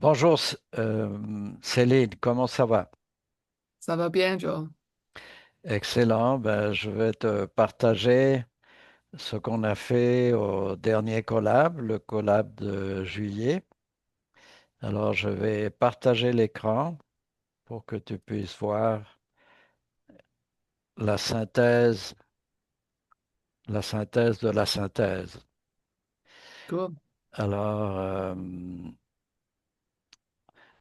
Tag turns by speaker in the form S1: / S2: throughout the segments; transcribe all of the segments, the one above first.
S1: Bonjour Céline, comment ça va?
S2: Ça va bien, Joe.
S1: Excellent. Ben, je vais te partager ce qu'on a fait au dernier collab, le collab de juillet. Alors, je vais partager l'écran pour que tu puisses voir la synthèse, la synthèse de la synthèse.
S2: Cool.
S1: Alors,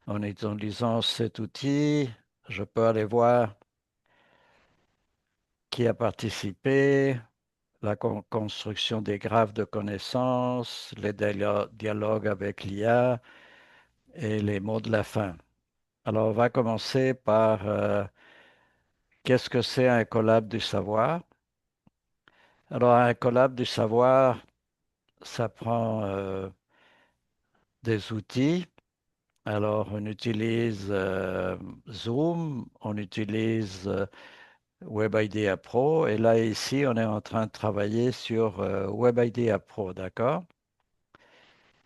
S1: en utilisant cet outil, je peux aller voir qui a participé, la construction des graphes de connaissances, les dialogues avec l'IA et les mots de la fin. Alors, on va commencer par qu'est-ce que c'est un collab du savoir? Alors, un collab du savoir, ça prend des outils. Alors, on utilise Zoom, on utilise WebIDEA Pro, et là, ici, on est en train de travailler sur WebIDEA Pro, d'accord?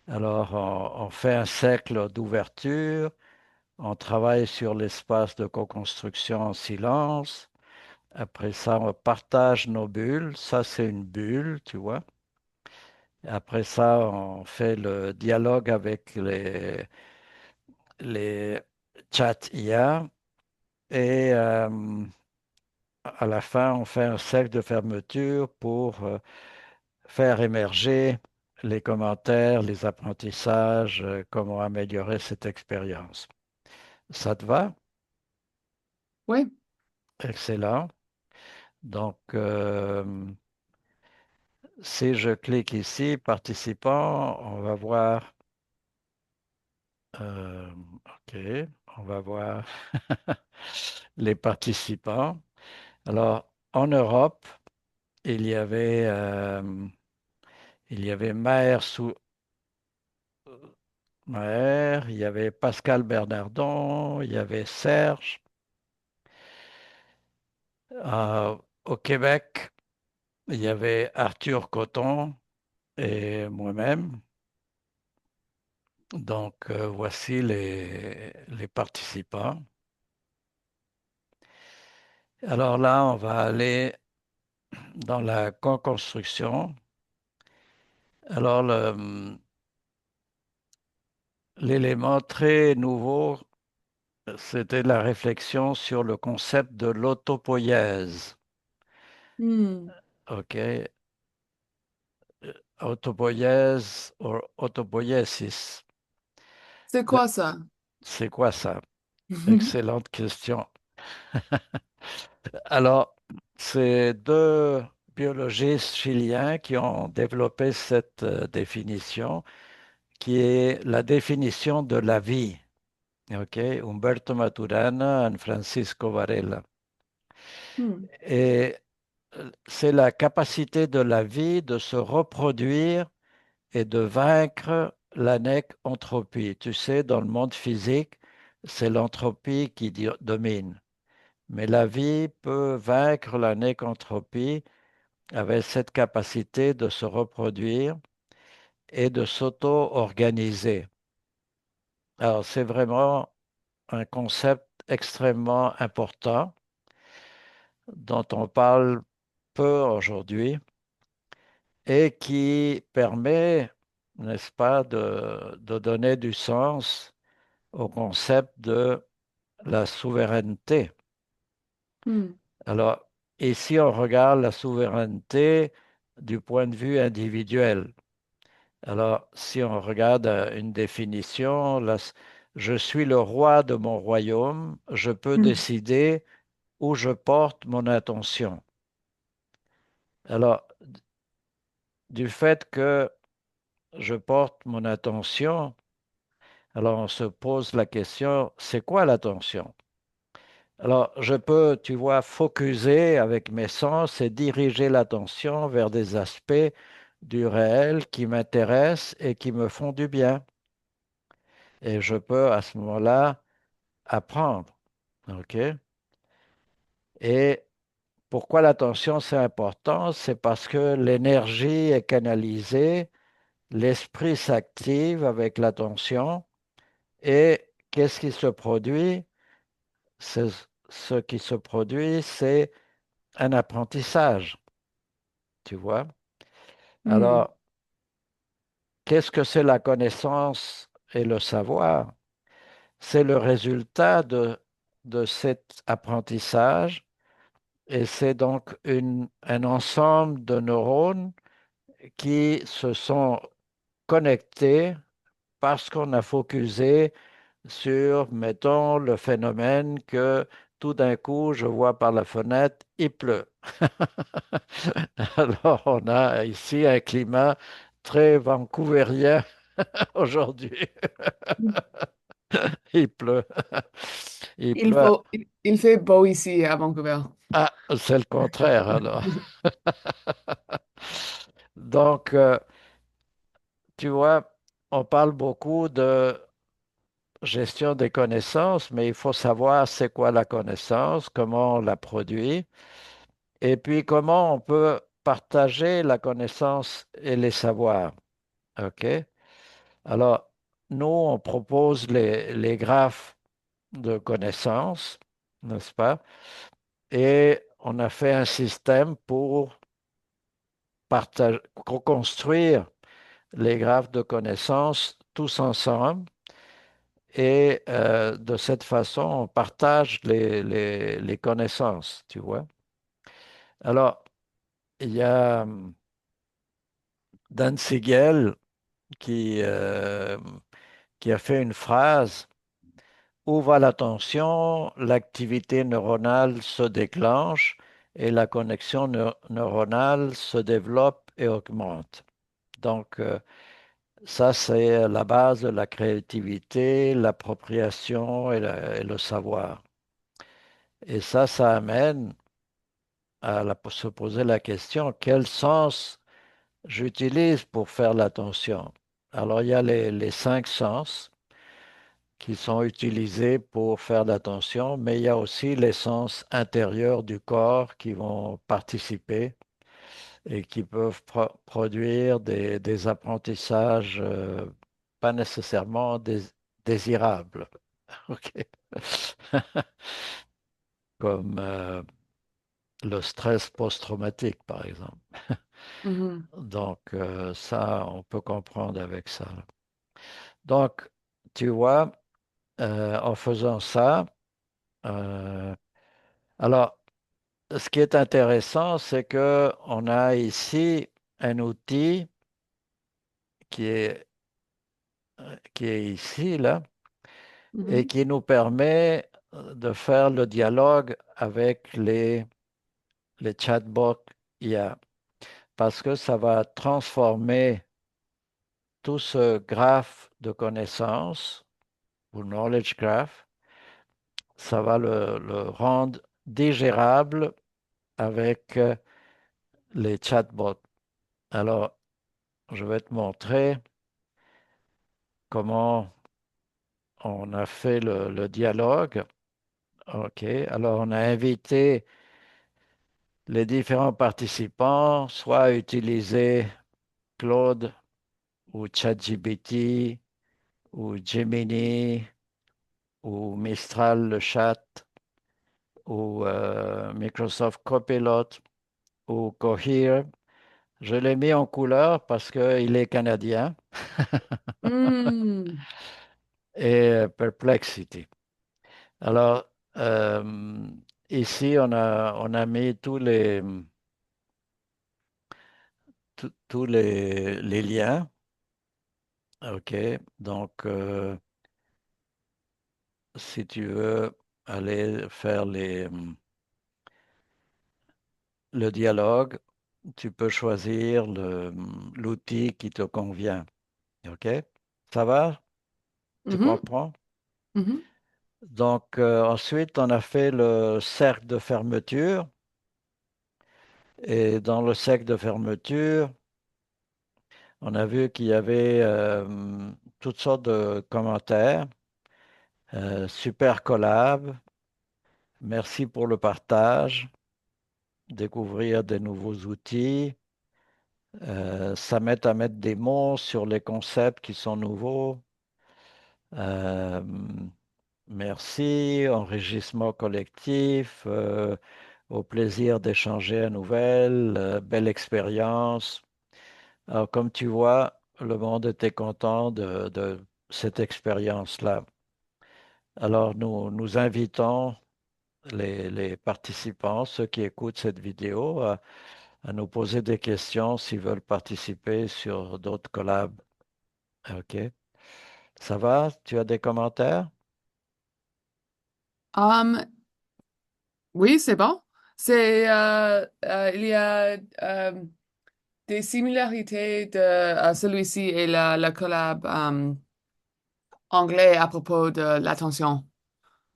S1: Alors, on fait un cercle d'ouverture, on travaille sur l'espace de co-construction en silence. Après ça, on partage nos bulles. Ça, c'est une bulle, tu vois. Après ça, on fait le dialogue avec les chats IA. Et à la fin, on fait un cercle de fermeture pour faire émerger les commentaires, les apprentissages, comment améliorer cette expérience. Ça te va?
S2: Oui.
S1: Excellent. Donc, si je clique ici, participants, on va voir, euh, OK, on va voir les participants. Alors, en Europe, il y avait, euh, il y avait Maher, il y avait Pascal Bernardon, il y avait Serge. Au Québec, il y avait Arthur Coton et moi-même. Donc, voici les participants. Alors là, on va aller dans la co-construction. Alors, l'élément très nouveau, c'était la réflexion sur le concept de l'autopoïèse.
S2: Hmm.
S1: OK? Autopoïèse ou autopoïésis.
S2: C'est
S1: Ben,
S2: quoi ça?
S1: c'est quoi ça? Excellente question. Alors, c'est deux biologistes chiliens qui ont développé cette définition, qui est la définition de la vie. OK? Humberto Maturana et Francisco Varela.
S2: Hmm.
S1: Et c'est la capacité de la vie de se reproduire et de vaincre l'anecentropie. Tu sais, dans le monde physique, c'est l'entropie qui domine. Mais la vie peut vaincre l'anecentropie avec cette capacité de se reproduire et de s'auto-organiser. Alors, c'est vraiment un concept extrêmement important dont on parle peu aujourd'hui et qui permet, n'est-ce pas, de donner du sens au concept de la souveraineté.
S2: Hmm.
S1: Alors, ici, on regarde la souveraineté du point de vue individuel. Alors, si on regarde une définition, je suis le roi de mon royaume, je peux
S2: Hmm.
S1: décider où je porte mon attention. Alors, du fait que je porte mon attention, alors on se pose la question, c'est quoi l'attention? Alors, je peux, tu vois, focuser avec mes sens et diriger l'attention vers des aspects du réel qui m'intéressent et qui me font du bien. Et je peux à ce moment-là apprendre. OK? Et pourquoi l'attention c'est important? C'est parce que l'énergie est canalisée, l'esprit s'active avec l'attention Et qu'est-ce qui se produit? C'est- Ce qui se produit, c'est un apprentissage, tu vois.
S2: Hmm.
S1: Alors, qu'est-ce que c'est la connaissance et le savoir? C'est le résultat de cet apprentissage et c'est donc un ensemble de neurones qui se sont connectés parce qu'on a focusé sur, mettons, le phénomène que tout d'un coup, je vois par la fenêtre, il pleut. Alors, on a ici un climat très vancouvérien aujourd'hui. Il pleut. Il pleut.
S2: Il fait beau ici à Vancouver.
S1: Ah, c'est le contraire alors. Donc, tu vois, on parle beaucoup de gestion des connaissances, mais il faut savoir c'est quoi la connaissance, comment on la produit, et puis comment on peut partager la connaissance et les savoirs. OK? Alors, nous, on propose les graphes de connaissances, n'est-ce pas? Et on a fait un système pour partager, construire les graphes de connaissances tous ensemble. Et de cette façon, on partage les connaissances, tu vois. Alors, il y a Dan Siegel qui, euh, qui a fait une phrase, où va l'attention, l'activité neuronale se déclenche et la connexion neuronale se développe et augmente. Donc, ça, c'est la base de la créativité, l'appropriation et le savoir. Et ça amène à se poser la question, quel sens j'utilise pour faire l'attention? Alors, il y a les cinq sens qui sont utilisés pour faire l'attention, mais il y a aussi les sens intérieurs du corps qui vont participer et qui peuvent produire des apprentissages pas nécessairement désirables. OK. Comme le stress post-traumatique, par exemple.
S2: Mhm.
S1: Donc, ça, on peut comprendre avec ça. Donc, tu vois, en faisant ça, euh, alors, ce qui est intéressant, c'est que on a ici un outil qui est, qui est ici, là, et
S2: Mhm.
S1: qui nous permet de faire le dialogue avec les chatbots IA, parce que ça va transformer tout ce graphe de connaissances ou knowledge graph, ça va le rendre digérable avec les chatbots. Alors, je vais te montrer comment on a fait le dialogue. OK. Alors, on a invité les différents participants, soit à utiliser Claude ou ChatGPT ou Gemini ou Mistral le chat ou Microsoft Copilot ou Cohere. Je l'ai mis en couleur parce qu'il est canadien
S2: Hmm.
S1: et Perplexity. Alors, euh, ici, on a mis tous les liens. OK. Donc, si tu veux aller faire le dialogue, tu peux choisir l'outil qui te convient. OK? Ça va? Tu
S2: Mhm.
S1: comprends?
S2: Mhm.
S1: Donc, ensuite, on a fait le cercle de fermeture. Et dans le cercle de fermeture, on a vu qu'il y avait toutes sortes de commentaires. Super collab, merci pour le partage, découvrir des nouveaux outils. Ça m'aide à mettre des mots sur les concepts qui sont nouveaux. Euh, Merci, enrichissement collectif, au plaisir d'échanger à nouvelles, belle expérience. Alors, comme tu vois, le monde était content de cette expérience-là. Alors, nous invitons les participants, ceux qui écoutent cette vidéo, à nous poser des questions s'ils veulent participer sur d'autres collabs. OK? Ça va? Tu as des commentaires?
S2: Um, oui, c'est bon. Il y a des similarités de celui-ci et la collab anglais à propos de l'attention.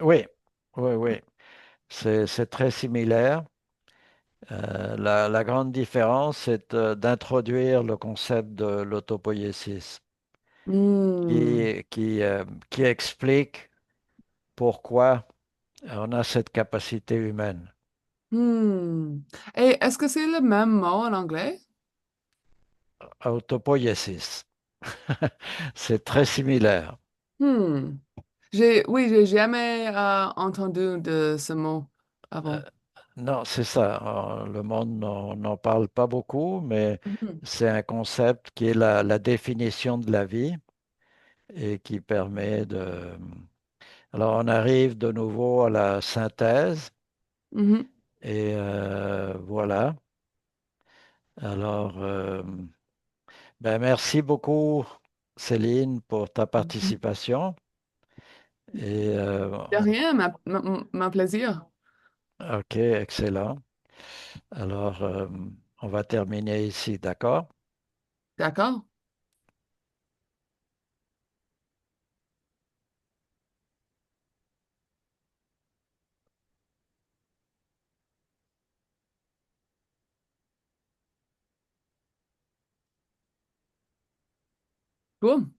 S1: Oui, oui, oui. C'est très similaire. La grande différence, c'est d'introduire le concept de l'autopoïésis
S2: Hmm.
S1: qui explique pourquoi on a cette capacité humaine.
S2: Hmm. Et est-ce que c'est le même mot en anglais?
S1: Autopoïésis. C'est très similaire.
S2: Hmm. Oui, j'ai jamais entendu de ce mot
S1: Euh,
S2: avant.
S1: non, c'est ça. Le monde n'en parle pas beaucoup, mais
S2: Mhm.
S1: c'est un concept qui est la définition de la vie et qui permet de... Alors, on arrive de nouveau à la synthèse.
S2: Mhm.
S1: Et voilà. Alors, ben, merci beaucoup, Céline, pour ta
S2: Mhm.
S1: participation. Et
S2: De rien, ma plaisir.
S1: OK, excellent. Alors, on va terminer ici, d'accord?
S2: D'accord. Cool.